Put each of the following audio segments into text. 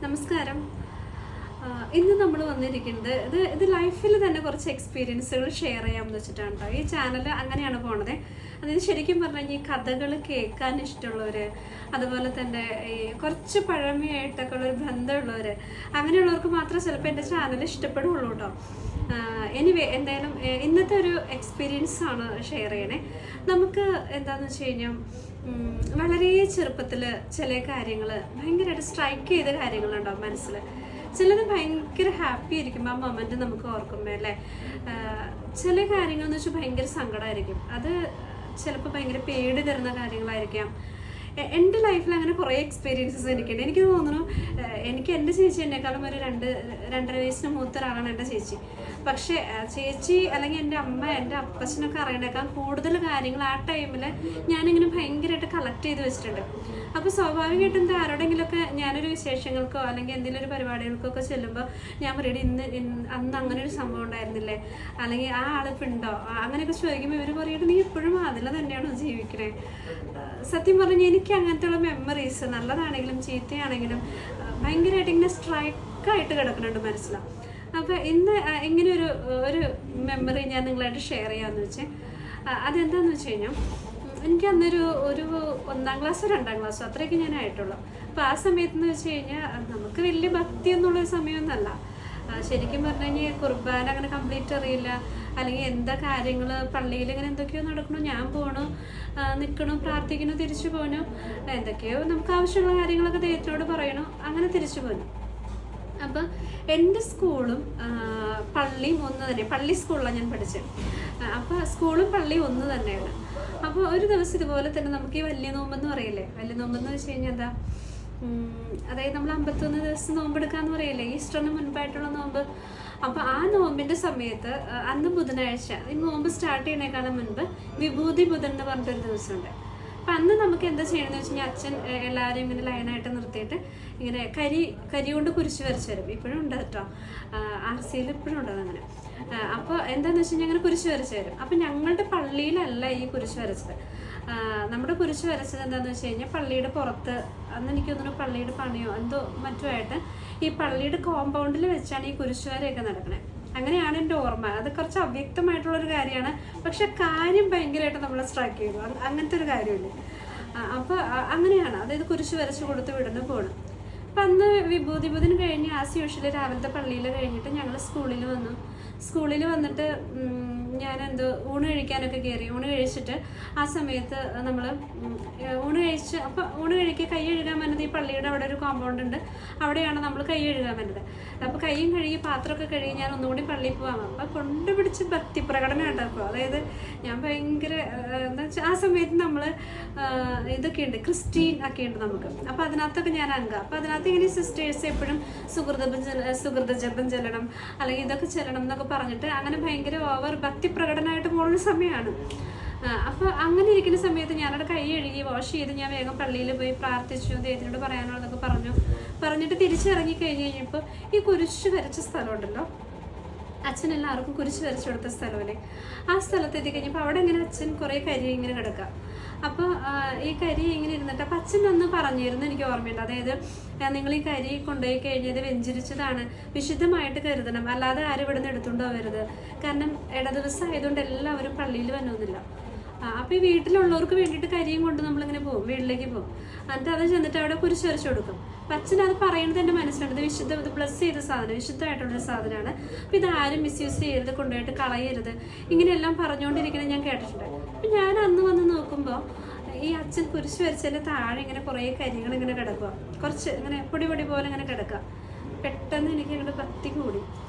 നമസ്കാരം. ഇന്ന് നമ്മൾ വന്നിരിക്കുന്നത് ഇത് ലൈഫിൽ തന്നെ കുറച്ച് എക്സ്പീരിയൻസുകൾ ഷെയർ ചെയ്യാമെന്ന് വെച്ചിട്ടാണ് കേട്ടോ. ഈ ചാനൽ അങ്ങനെയാണ് പോണത്. അതിന് ശരിക്കും പറഞ്ഞു കഴിഞ്ഞാൽ ഈ കഥകൾ കേൾക്കാൻ ഇഷ്ടമുള്ളവർ, അതുപോലെ തന്നെ ഈ കുറച്ച് പഴമയായിട്ടൊക്കെ ഉള്ളൊരു ബന്ധമുള്ളവർ, അങ്ങനെയുള്ളവർക്ക് മാത്രമേ ചിലപ്പോൾ എൻ്റെ ചാനൽ ഇഷ്ടപ്പെടുകയുള്ളൂ കേട്ടോ. എനിവേ, എന്തായാലും ഇന്നത്തെ ഒരു എക്സ്പീരിയൻസ് ആണ് ഷെയർ ചെയ്യണേ. നമുക്ക് എന്താണെന്ന് വെച്ച് കഴിഞ്ഞാൽ വളരെ ചെറുപ്പത്തിൽ ചില കാര്യങ്ങൾ ഭയങ്കരമായിട്ട് സ്ട്രൈക്ക് ചെയ്ത കാര്യങ്ങളുണ്ടാവും മനസ്സിൽ. ചിലത് ഭയങ്കര ഹാപ്പി ആയിരിക്കും ആ മൊമെൻ്റ് നമുക്ക് ഓർക്കുമ്പോൾ അല്ലേ. ചില കാര്യങ്ങളെന്ന് വെച്ചാൽ ഭയങ്കര സങ്കടമായിരിക്കും. അത് ചിലപ്പോൾ ഭയങ്കര പേടി തരുന്ന കാര്യങ്ങളായിരിക്കാം. എൻ്റെ ലൈഫിൽ അങ്ങനെ കുറേ എക്സ്പീരിയൻസസ് എനിക്കുണ്ട്. എനിക്ക് തോന്നുന്നു എനിക്ക് എൻ്റെ ചേച്ചി എന്നെക്കാളും ഒരു 2-2.5 വയസ്സിന് മൂത്ത ഒരാളാണ് എൻ്റെ ചേച്ചി. പക്ഷേ ചേച്ചി അല്ലെങ്കിൽ എൻ്റെ അമ്മ, എൻ്റെ അപ്പച്ചനൊക്കെ അറിയണേക്കാൾ കൂടുതൽ കാര്യങ്ങൾ ആ ടൈമിൽ ഞാനിങ്ങനെ ഭയങ്കരമായിട്ട് കളക്ട് ചെയ്ത് വെച്ചിട്ടുണ്ട്. അപ്പോൾ സ്വാഭാവികമായിട്ടും എന്താ ആരോടെങ്കിലുമൊക്കെ ഞാനൊരു വിശേഷങ്ങൾക്കോ അല്ലെങ്കിൽ എന്തെങ്കിലും ഒരു പരിപാടികൾക്കൊക്കെ ചെല്ലുമ്പോൾ ഞാൻ പറയും അന്ന് അങ്ങനെ ഒരു സംഭവം ഉണ്ടായിരുന്നില്ലേ, അല്ലെങ്കിൽ ആ ആളിപ്പോൾ ഉണ്ടോ, അങ്ങനെയൊക്കെ ചോദിക്കുമ്പോൾ ഇവർ പറയുന്നത് നീ ഇപ്പോഴും അതിൽ തന്നെയാണോ ജീവിക്കണേ. സത്യം പറഞ്ഞാൽ എനിക്ക് അങ്ങനത്തെ ഉള്ള മെമ്മറീസ് നല്ലതാണെങ്കിലും ചീത്തയാണെങ്കിലും ഭയങ്കരമായിട്ട് ഇങ്ങനെ സ്ട്രൈക്കായിട്ട് കിടക്കുന്നുണ്ട് മനസ്സിലാണ്. അപ്പോൾ ഇന്ന് ഇങ്ങനെ ഒരു മെമ്മറി ഞാൻ നിങ്ങളായിട്ട് ഷെയർ ചെയ്യാമെന്ന് വെച്ചാൽ അതെന്താണെന്ന് വെച്ച് കഴിഞ്ഞാൽ എനിക്ക് അന്നൊരു 1-ാം ക്ലാസ്സോ 2-ാം ക്ലാസ്സോ അത്രയൊക്കെ ഞാൻ ആയിട്ടുള്ളൂ. അപ്പോൾ ആ സമയത്തെന്ന് വെച്ച് കഴിഞ്ഞാൽ നമുക്ക് വലിയ ഭക്തി എന്നുള്ളൊരു സമയമൊന്നുമല്ല. ശരിക്കും പറഞ്ഞു കഴിഞ്ഞാൽ കുർബാന അങ്ങനെ കംപ്ലീറ്റ് അറിയില്ല, അല്ലെങ്കിൽ എന്താ കാര്യങ്ങൾ പള്ളിയിൽ ഇങ്ങനെ എന്തൊക്കെയോ നടക്കണു, ഞാൻ പോകണു, നിൽക്കണു, പ്രാർത്ഥിക്കണു, തിരിച്ചു പോകണു, എന്തൊക്കെയോ നമുക്ക് ആവശ്യമുള്ള കാര്യങ്ങളൊക്കെ ദൈവത്തിനോട് പറയണു, അങ്ങനെ തിരിച്ചു പോകണു. അപ്പം എൻ്റെ സ്കൂളും പള്ളിയും ഒന്ന് തന്നെ, പള്ളി സ്കൂളിലാണ് ഞാൻ പഠിച്ചത്. അപ്പോൾ സ്കൂളും പള്ളിയും ഒന്ന് തന്നെയാണ്. അപ്പോൾ ഒരു ദിവസം ഇതുപോലെ തന്നെ നമുക്ക് ഈ വലിയ നോമ്പെന്ന് പറയില്ലേ, വലിയ നോമ്പെന്ന് വെച്ച് കഴിഞ്ഞാൽ എന്താ, അതായത് നമ്മൾ 51 ദിവസം നോമ്പെടുക്കാന്ന് പറയില്ലേ, ഈസ്റ്ററിന് മുൻപായിട്ടുള്ള നോമ്പ്. അപ്പോൾ ആ നോമ്പിൻ്റെ സമയത്ത് അന്ന് ബുധനാഴ്ച, ഈ നോമ്പ് സ്റ്റാർട്ട് ചെയ്യുന്നതിനേക്കാളും മുൻപ് വിഭൂതി ബുധൻ എന്ന് പറഞ്ഞിട്ടൊരു ദിവസമുണ്ട്. അപ്പം അന്ന് നമുക്ക് എന്താ ചെയ്യണമെന്ന് വെച്ച് കഴിഞ്ഞാൽ അച്ഛൻ എല്ലാവരും ഇങ്ങനെ ലൈനായിട്ട് നിർത്തിയിട്ട് ഇങ്ങനെ കരി കൊണ്ട് കുരിശ് വരച്ച് തരും. ഇപ്പോഴും ഉണ്ട് കേട്ടോ, RCയിൽ ഇപ്പോഴും ഉണ്ട് അങ്ങനെ. അപ്പോൾ എന്താണെന്ന് വെച്ച് കഴിഞ്ഞാൽ അങ്ങനെ കുരിശ് വരച്ച് തരും. അപ്പം ഞങ്ങളുടെ പള്ളിയിലല്ല ഈ കുരിശ് വരച്ചത്. നമ്മുടെ കുരിശ് വരച്ചത് എന്താണെന്ന് വെച്ച് കഴിഞ്ഞാൽ പള്ളിയുടെ പുറത്ത്, അന്ന് എനിക്ക് തോന്നുന്നു പള്ളിയുടെ പണിയോ എന്തോ മറ്റുമായിട്ട് ഈ പള്ളിയുടെ കോമ്പൗണ്ടിൽ വെച്ചാണ് ഈ കുരിശുവരയൊക്കെ നടക്കണേ. അങ്ങനെയാണ് എൻ്റെ ഓർമ്മ. അത് കുറച്ച് അവ്യക്തമായിട്ടുള്ളൊരു കാര്യമാണ്, പക്ഷെ കാര്യം ഭയങ്കരമായിട്ട് നമ്മളെ സ്ട്രൈക്ക് ചെയ്തു. അങ്ങനത്തെ ഒരു കാര്യമില്ലേ. അപ്പോൾ അങ്ങനെയാണ്, അതായത് കുരിശ് വരച്ച് കൊടുത്ത് വിടുന്നു പോകണം. അപ്പം അന്ന് വിഭൂതി ബുധൻ കഴിഞ്ഞ് യൂഷ്വലി രാവിലത്തെ പള്ളിയിൽ കഴിഞ്ഞിട്ട് ഞങ്ങൾ സ്കൂളിൽ വന്നിട്ട് ഞാനെന്തോ ഊണ് കഴിക്കാനൊക്കെ കയറി. ഊണ് കഴിച്ചിട്ട് ആ സമയത്ത് നമ്മൾ ഊണ് കഴിക്കുക കൈ കഴുകാൻ വരുന്നത് ഈ പള്ളിയുടെ അവിടെ ഒരു കോമ്പൗണ്ട് ഉണ്ട്, അവിടെയാണ് നമ്മൾ കൈ കഴുകാൻ വരുന്നത്. അപ്പോൾ കൈയും കഴുകി പാത്രമൊക്കെ കഴുകി ഞാൻ ഒന്നുകൂടി പള്ളിയിൽ പോകാം. അപ്പോൾ കൊണ്ടുപിടിച്ച് ഭക്തി പ്രകടനം ഉണ്ടാക്കും. അതായത് ഞാൻ ഭയങ്കര എന്താ വെച്ചാൽ ആ സമയത്ത് നമ്മൾ ഇതൊക്കെ ഉണ്ട്, ക്രിസ്റ്റീൻ ഒക്കെ ഉണ്ട് നമുക്ക്. അപ്പോൾ അതിനകത്തൊക്കെ ഞാൻ അംഗം. അപ്പോൾ അതിനകത്ത് ഇങ്ങനെ സിസ്റ്റേഴ്സ് എപ്പോഴും സുഹൃത ജപം ചെല്ലണം, അല്ലെങ്കിൽ ഇതൊക്കെ ചെല്ലണം എന്നൊക്കെ പറഞ്ഞിട്ട് അങ്ങനെ ഭയങ്കര ഓവർ ഭക്തി പ്രകടനമായിട്ട് പോകുന്ന സമയമാണ്. അപ്പോൾ അങ്ങനെ ഇരിക്കുന്ന സമയത്ത് ഞാനവിടെ കൈ കഴുകി വാഷ് ചെയ്ത് ഞാൻ വേഗം പള്ളിയിൽ പോയി പ്രാർത്ഥിച്ചു, ദൈവത്തിനോട് പറയാനുള്ളതൊക്കെ പറഞ്ഞിട്ട് തിരിച്ചിറങ്ങി കഴിഞ്ഞപ്പോൾ ഈ കുരിശ് വരച്ച സ്ഥലമുണ്ടല്ലോ, അച്ഛൻ എല്ലാവർക്കും കുരിശ് വരച്ചു കൊടുത്ത സ്ഥലമല്ലേ, ആ സ്ഥലത്തെത്തി കഴിഞ്ഞപ്പോൾ അവിടെ ഇങ്ങനെ അച്ഛൻ കുറേ കരി ഇങ്ങനെ കിടക്കാം. അപ്പോൾ ഈ കരി ഇങ്ങനെ ഇരുന്നിട്ട് അപ്പം അച്ഛൻ ഒന്ന് പറഞ്ഞിരുന്നു, എനിക്ക് ഓർമ്മയുണ്ട്. അതായത് നിങ്ങൾ ഈ കരി കൊണ്ടുപോയി കഴിഞ്ഞത് വെഞ്ചരിച്ചതാണ്, വിശുദ്ധമായിട്ട് കരുതണം, അല്ലാതെ ആരും ഇവിടെ നിന്ന് എടുത്തുകൊണ്ട് പോകരുത്. കാരണം ദിവസം ആയതുകൊണ്ട് എല്ലാവരും പള്ളിയിൽ വന്നൊന്നുമില്ല. അപ്പോൾ ഈ വീട്ടിലുള്ളവർക്ക് വേണ്ടിയിട്ട് കരിയും കൊണ്ട് നമ്മളിങ്ങനെ പോകും, വീട്ടിലേക്ക് പോകും. എന്നിട്ട് അത് ചെന്നിട്ട് അവിടെ കുരിശ് വരച്ച് കൊടുക്കും. അപ്പം അച്ഛൻ അത് പറയുന്നത് എൻ്റെ മനസ്സിലുണ്ട്, ഇത് ബ്ലസ് ചെയ്ത സാധനം, വിശുദ്ധമായിട്ടുള്ളൊരു സാധനമാണ്. അപ്പോൾ ഇതാരും മിസ്യൂസ് ചെയ്യരുത്, കൊണ്ടുപോയിട്ട് കളയരുത്, ഇങ്ങനെയെല്ലാം പറഞ്ഞുകൊണ്ടിരിക്കുന്നത് ഞാൻ കേട്ടിട്ടുണ്ട്. അപ്പം ഞാൻ അന്ന് വന്ന് നോക്കുമ്പോൾ ഈ അച്ഛൻ കുരിശ് വരച്ചതിൻ്റെ താഴെ ഇങ്ങനെ കുറേ കരികൾ ഇങ്ങനെ കിടക്കുക, കുറച്ച് ഇങ്ങനെ പൊടി പോലെ ഇങ്ങനെ കിടക്കുക. പെട്ടെന്ന് എനിക്ക് ഇങ്ങനെ ഭക്തി കൂടി.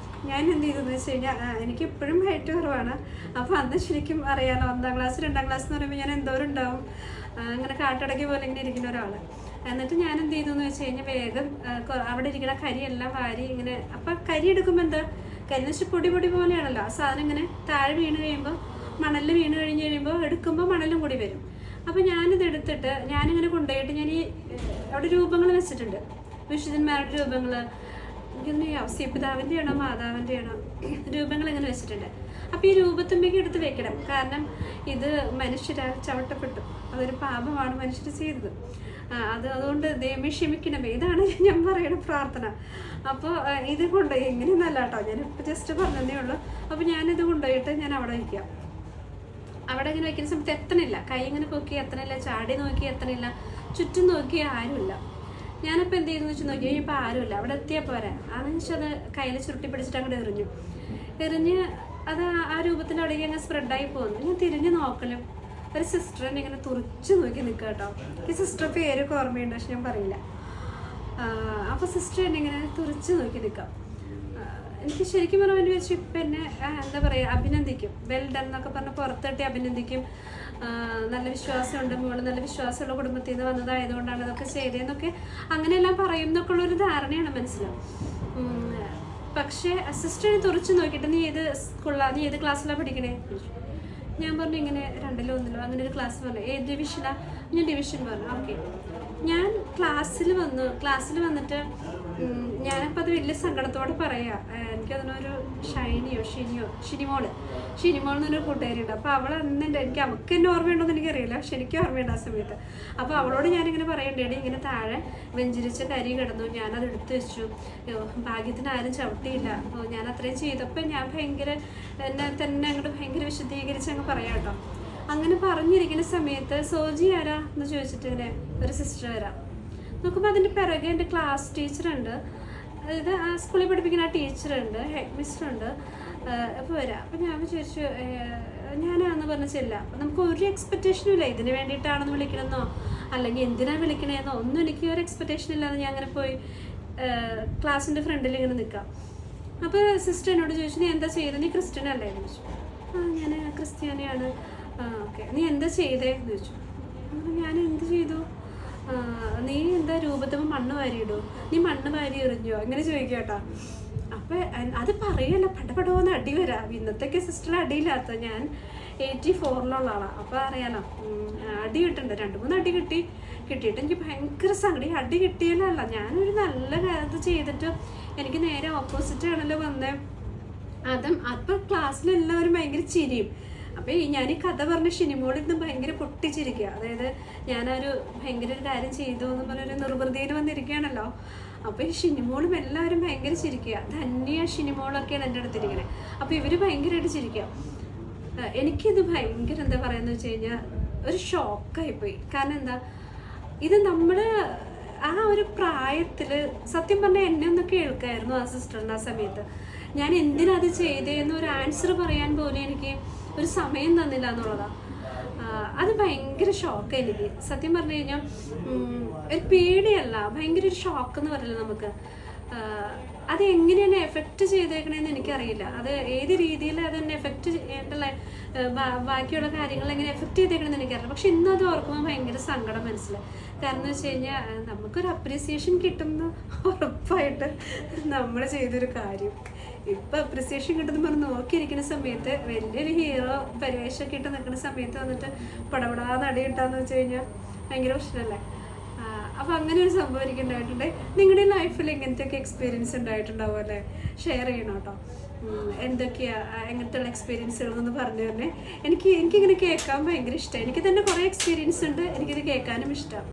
ഞാൻ എന്ത് ചെയ്തെന്ന് വെച്ച് കഴിഞ്ഞാൽ എനിക്ക് ഇപ്പോഴും ഹൈറ്റ് കുറവാണ്. അപ്പോൾ അന്ന് ശരിക്കും അറിയാലോ, 1-ാം ക്ലാസ് 2-ാം ക്ലാസ് എന്ന് പറയുമ്പോൾ ഞാൻ എന്തോരം ഉണ്ടാവും, അങ്ങനെ കാട്ടടക്കി പോലെ ഇങ്ങനെ ഇരിക്കുന്ന ഒരാൾ. എന്നിട്ട് ഞാൻ എന്ത് ചെയ്തു എന്ന് വെച്ച് കഴിഞ്ഞാൽ വേഗം അവിടെ ഇരിക്കുന്ന കരിയെല്ലാം വാരി ഇങ്ങനെ, അപ്പം കരി എടുക്കുമ്പോൾ എന്താ, കരി എന്ന് വെച്ചാൽ പൊടി പോലെയാണല്ലോ, ആ സാധനം ഇങ്ങനെ താഴെ വീണ് കഴിയുമ്പോൾ, മണലിൽ വീണ് കഴിഞ്ഞ് കഴിയുമ്പോൾ എടുക്കുമ്പോൾ മണലും കൂടി വരും. അപ്പോൾ ഞാനിത് എടുത്തിട്ട് ഞാനിങ്ങനെ കൊണ്ടുപോയിട്ട് ഞാൻ ഈ അവിടെ രൂപങ്ങൾ വെച്ചിട്ടുണ്ട്, വിശുദ്ധന്മാരുടെ രൂപങ്ങൾ, എനിക്കൊന്ന് ഔസ്യപിതാവിൻ്റെ ആണോ മാതാവിൻ്റെ ആണോ രൂപങ്ങൾ ഇങ്ങനെ വെച്ചിട്ടുണ്ട്. അപ്പോൾ ഈ രൂപത്തുമ്പേക്ക് എടുത്ത് വെക്കണം, കാരണം ഇത് മനുഷ്യരാൽ ചവിട്ടപ്പെട്ടു, അതൊരു പാപമാണ് മനുഷ്യർ ചെയ്തത്. അതുകൊണ്ട് ദൈവമേ ക്ഷമിക്കണമേ, ഇതാണ് ഞാൻ പറയുന്ന പ്രാർത്ഥന. അപ്പോൾ ഇത് കൊണ്ടുപോയി എങ്ങനെയൊന്നല്ല കേട്ടോ, ഞാനിപ്പോൾ ജസ്റ്റ് പറഞ്ഞതേ ഉള്ളൂ. അപ്പോൾ ഞാനിത് കൊണ്ടുപോയിട്ട് ഞാൻ അവിടെ വയ്ക്കാം. അവിടെ ഇങ്ങനെ വയ്ക്കുന്ന സമയത്ത് എത്തണില്ല, കൈ ഇങ്ങനെ പൊക്കി എത്തണില്ല, ചാടി നോക്കി എത്തണില്ല, ചുറ്റും നോക്കി ആരുമില്ല. ഞാനിപ്പോൾ എന്ത് ചെയ്യുന്നു വെച്ച് നോക്കി ഇപ്പോൾ ആരുമില്ല. അവിടെ എത്തിയാൽ പോരാ, അതെന്ന് വെച്ചാൽ അത് കയ്യിൽ ചുരുട്ടി പിടിച്ചിട്ട് അങ്ങോട്ട് എറിഞ്ഞ് അത് ആ രൂപത്തിൽ അവിടേക്ക് അങ്ങ് സ്പ്രെഡായി പോകുന്നു. ഞാൻ തിരിഞ്ഞ് നോക്കലും ഒരു സിസ്റ്റർ എന്നെ ഇങ്ങനെ തുറച്ച് നോക്കി നിൽക്കുക കേട്ടോ. ഈ സിസ്റ്റർ പേരൊക്കെ ഓർമ്മയുണ്ട്, പക്ഷെ ഞാൻ പറയില്ല. അപ്പോൾ സിസ്റ്റർ എന്നെ ഇങ്ങനെ തുറച്ച് നോക്കി നിൽക്കാം. എനിക്ക് ശരിക്കും പറഞ്ഞാൽ വെച്ച് ഇപ്പം എന്നെ എന്താ പറയുക അഭിനന്ദിക്കും, വെൽ ഡൺ എന്നൊക്കെ പറഞ്ഞ് പുറത്തിട്ട് അഭിനന്ദിക്കും. നല്ല വിശ്വാസമുണ്ട് മോള്, നല്ല വിശ്വാസമുള്ള കുടുംബത്തിൽ നിന്ന് വന്നതായതുകൊണ്ടാണ് ഇതൊക്കെ ചെയ്തതെന്നൊക്കെ അങ്ങനെയെല്ലാം പറയും എന്നൊക്കെ ഉള്ളൊരു ധാരണയാണ് മനസ്സിലാവും. പക്ഷേ സിസ്റ്ററിനെ തുറച്ച് നോക്കിയിട്ട് നീ ഏത് ക്ലാസ്സിലാണ് പഠിക്കണേ? ഞാൻ പറഞ്ഞു ഇങ്ങനെ 2-ലോ 1-ലോ അങ്ങനെ ഒരു ക്ലാസ് പറഞ്ഞു. ഏത് ഡിവിഷനാ? ഞാൻ ഡിവിഷൻ പറഞ്ഞു. ഓക്കെ. ഞാൻ ക്ലാസ്സിൽ വന്നിട്ട് ഞാനപ്പോൾ അത് വലിയ സങ്കടത്തോടെ പറയാം. എനിക്കതിനൊരു ഷിനിമോൾ എന്നൊരു കൂട്ടുകാരിയുണ്ട്. അപ്പോൾ അവൾ അന്നുണ്ട്, അവൾക്ക് എന്നെ ഓർമ്മയുണ്ടോയെന്ന് എനിക്കറിയില്ല, പക്ഷെ എനിക്ക് ഓർമ്മയുണ്ട് ആ സമയത്ത്. അപ്പോൾ അവളോട് ഞാനിങ്ങനെ പറയണ്ടേടി, ഇങ്ങനെ താഴെ വെഞ്ചിരിച്ച കരി കിടന്നു, ഞാനത് എടുത്തു വെച്ചു, ഭാഗ്യത്തിന് ആരും ചവിട്ടിയില്ല, അപ്പോൾ ഞാൻ അത്രയും ചെയ്തപ്പോൾ ഞാൻ എന്നെ തന്നെ അങ്ങോട്ട് ഭയങ്കര വിശദീകരിച്ച് അങ്ങ് പറയാം കേട്ടോ. അങ്ങനെ പറഞ്ഞിരിക്കുന്ന സമയത്ത് സോജി ആരാ എന്ന് ചോദിച്ചിട്ട് ഇങ്ങനെ ഒരു സിസ്റ്റർ വരാം. നോക്കുമ്പോൾ അതിൻ്റെ പിറകെ എൻ്റെ ക്ലാസ് ടീച്ചറുണ്ട്, അതായത് ആ സ്കൂളിൽ പഠിപ്പിക്കുന്ന ആ ടീച്ചറുണ്ട്, ഹെഡ് മിസ്റ്ററുണ്ട്. അപ്പോൾ വരാം. അപ്പോൾ ഞാൻ വിചാരിച്ചു ഞാനാണെന്ന് പറഞ്ഞ ചെല്ല. അപ്പം നമുക്ക് ഒരു എക്സ്പെക്റ്റേഷനും ഇല്ല, ഇതിന് വേണ്ടിയിട്ടാണെന്ന് വിളിക്കണമെന്നോ അല്ലെങ്കിൽ എന്തിനാണ് വിളിക്കണേന്നോ ഒന്നും എനിക്ക് ഒരു എക്സ്പെക്റ്റേഷൻ ഇല്ലാതെ ഞാൻ അങ്ങനെ പോയി ക്ലാസ്സിൻ്റെ ഫ്രണ്ടിൽ ഇങ്ങനെ നിൽക്കാം. അപ്പോൾ സിസ്റ്റർ എന്നോട് ചോദിച്ചു, നീ എന്താ ചെയ്തത്, നീ ക്രിസ്ത്യൻ അല്ലേ എന്ന് ചോദിച്ചു. ഞാൻ ക്രിസ്ത്യാനിയാണ്. ഓക്കെ, നീ എന്താ ചെയ്തേ എന്ന് ചോദിച്ചു. ഞാൻ എന്ത് ചെയ്തു? നീ എന്താ രൂപത്തിൽ മണ്ണ് വാരിയിടൂ, നീ മണ്ണ് വാരി എറിഞ്ഞോ, അങ്ങനെ ചോദിക്കുക കേട്ടോ. അപ്പം അത് പറയല്ല, പടപടോന്ന് അടി വരാം. ഇന്നത്തേക്ക് സിസ്റ്റർ അടിയില്ലാത്ത, ഞാൻ 84-ലുള്ള ആളാണ്. അപ്പോൾ അറിയാലോ, അടി കിട്ടുന്നുണ്ട്. 2-3 അടി കിട്ടിയിട്ട് എനിക്ക് ഭയങ്കര സങ്കടം. അടി കിട്ടിയാലല്ല, ഞാനൊരു നല്ല ഇത് ചെയ്തിട്ട് എനിക്ക് നേരെ ഓപ്പോസിറ്റ് ആണല്ലോ വന്നേ. അപ്പം ക്ലാസ്സിലെല്ലാവരും ഭയങ്കര ചിരിയും. അപ്പോൾ ഞാൻ ഈ കഥ പറഞ്ഞ ഷിനിമോളിൽ നിന്ന് ഭയങ്കര പൊട്ടിച്ചിരിക്കുക. അതായത് ഞാനൊരു ഭയങ്കര ഒരു കാര്യം ചെയ്തു എന്ന് പറഞ്ഞൊരു നിർവൃതിയിൽ വന്നിരിക്കുകയാണല്ലോ. അപ്പോൾ ഈ ഷിനിമോളും എല്ലാവരും ഭയങ്കര ചിരിക്കുക. ധന്യ ഷിനിമോളൊക്കെയാണ് എൻ്റെ അടുത്തിരിക്കുന്നത്. അപ്പോൾ ഇവർ ഭയങ്കരമായിട്ട് ചിരിക്കുക. എനിക്കിത് ഭയങ്കര എന്താ പറയുക വെച്ച് കഴിഞ്ഞാൽ ഒരു ഷോക്കായിപ്പോയി. കാരണം എന്താ, ഇത് നമ്മൾ ആ ഒരു പ്രായത്തിൽ സത്യം പറഞ്ഞാൽ എന്നെ ഒന്ന് കേൾക്കായിരുന്നു ആ സിസ്റ്ററിൻ്റെ ആ സമയത്ത്. ഞാൻ എന്തിനത് ചെയ്തതെന്ന് ഒരു ആൻസർ പറയാൻ പോലും എനിക്ക് ഒരു സമയം തന്നില്ല എന്നുള്ളതാണ്. അത് ഭയങ്കര ഷോക്ക് എനിക്ക് സത്യം പറഞ്ഞു കഴിഞ്ഞാൽ. ഒരു പേടിയല്ല, ഭയങ്കര ഒരു ഷോക്ക് എന്ന് പറയില്ല നമുക്ക്. അത് എങ്ങനെയാണ് എഫക്റ്റ് ചെയ്തേക്കണേന്ന് എനിക്കറിയില്ല. അത് ഏത് രീതിയിൽ അതെന്നെ എഫക്റ്റ് ചെയ്യേണ്ട ബാക്കിയുള്ള കാര്യങ്ങൾ എങ്ങനെ എഫക്റ്റ് ചെയ്തേക്കണമെന്ന് എനിക്കറിയില്ല. പക്ഷെ ഇന്നും അത് ഓർക്കുമ്പോൾ ഭയങ്കര സങ്കടം മനസ്സിലായി. കാരണം എന്ന് വെച്ച് കഴിഞ്ഞാൽ നമുക്കൊരു അപ്രീസിയേഷൻ കിട്ടുന്ന ഉറപ്പായിട്ട് നമ്മൾ ചെയ്തൊരു കാര്യം. ഇപ്പം അപ്രിസിയേഷൻ കിട്ടുന്ന പറഞ്ഞ് നോക്കിയിരിക്കുന്ന സമയത്ത് വലിയൊരു ഹീറോ പരിവേഷമൊക്കെ ഇട്ട് നിൽക്കുന്ന സമയത്ത് വന്നിട്ട് പടപടാ നടി കിട്ടാന്ന് വെച്ച് കഴിഞ്ഞാൽ ഭയങ്കര പ്രശ്നമല്ലേ. അപ്പോൾ അങ്ങനെ ഒരു സംഭവം എനിക്ക് ഉണ്ടായിട്ടുണ്ട്. നിങ്ങളുടെ ലൈഫിൽ ഇങ്ങനത്തെയൊക്കെ എക്സ്പീരിയൻസ് ഉണ്ടായിട്ടുണ്ടാവും അല്ലേ? ഷെയർ ചെയ്യണം കേട്ടോ. എന്തൊക്കെയാണ് എങ്ങനത്തെയുള്ള എക്സ്പീരിയൻസുകളെന്ന് പറഞ്ഞു തന്നെ. എനിക്കിങ്ങനെ കേൾക്കാൻ ഭയങ്കര ഇഷ്ടമാണ്. എനിക്ക് തന്നെ കുറേ എക്സ്പീരിയൻസ് ഉണ്ട്, എനിക്കിത് കേൾക്കാനും ഇഷ്ടമാണ്.